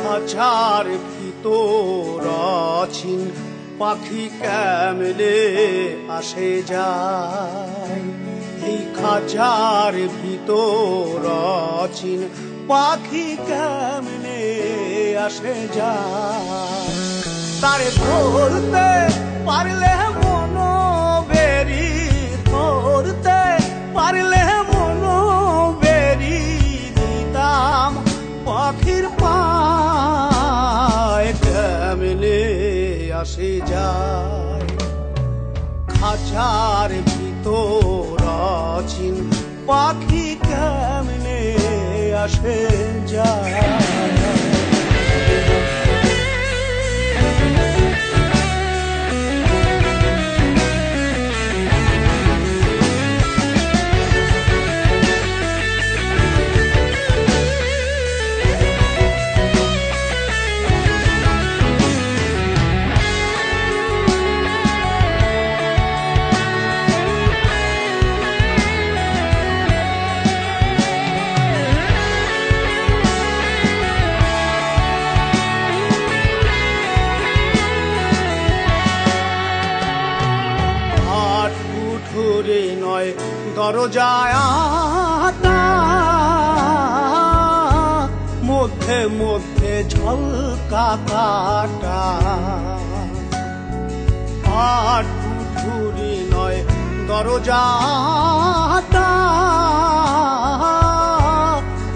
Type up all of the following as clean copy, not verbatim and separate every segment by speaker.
Speaker 1: খাঁচার ভিতর অচিন পাখি কেমনে আসে যায়। এই খাঁচার ভিতর অচিন পাখি কেমনে আসে যায়। তারে ধরতে পারলে মন বেরি, ধরতে পারলে মন বেরি দিতাম পাখির পায় কেমনে আসে যায়। খাঁচার ভিতর অচিন পাখি কেমনে আসে যায়। ঘুরে নয় দরজায় আটা, মধ্যে মধ্যে ঝলকা কাটা। আর ঘুরি নয় দরজাটা,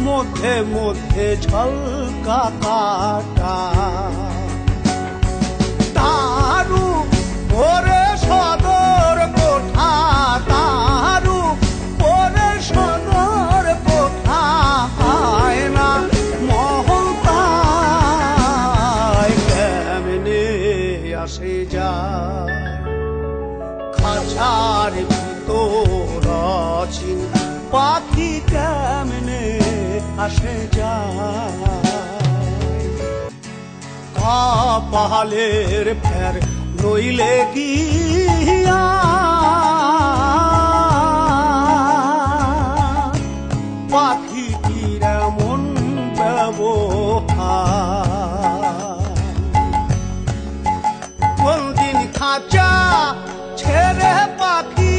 Speaker 1: মধ্যে মধ্যে ঝলকা কাটা। তারু ওরে সদর কোঠা, তারু ওরে সদর কোঠা, আয়না মহল তাই কেমনে আসে যায়। খাঁচার ভিতর অচিন পাখি কেমনে আসে যায়। কপালের ফের নইলে গিয়া পাখি কিরমন ব্যবহার। কোনদিন খাঁচা ছেড়ে পাখি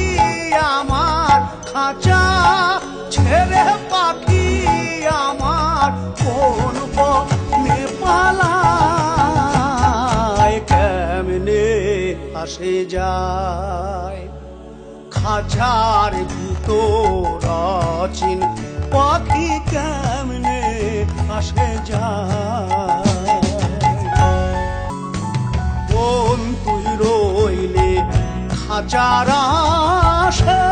Speaker 1: আমার, খাঁচা ছেড়ে পাখি আমার কোন বনে পালায় কেমনে আসে যায়। খাঁচার ভিতর অচিন পাখি কেমনে আসে যায়। কোন তুই রইলে খাঁচার আশে,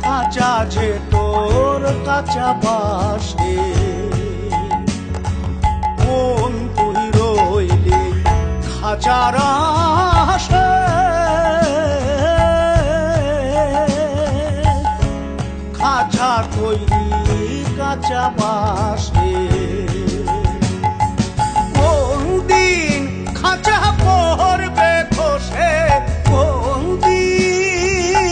Speaker 1: খাঁচা যে তোর কাঁচা বাসে। কোন তুই রইলে খাঁচার আশে, খাঁচা তৈরি কাঁচা বাসে। কোন দিন খাঁচা পড়বে খসে, কোন দিন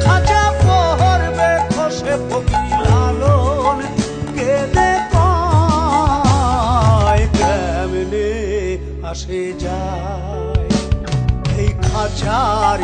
Speaker 1: খাঁচা পড়বে খসে। ফকির লালন কেঁদে কয় কেমনে আসে যায়। এই খাঁচার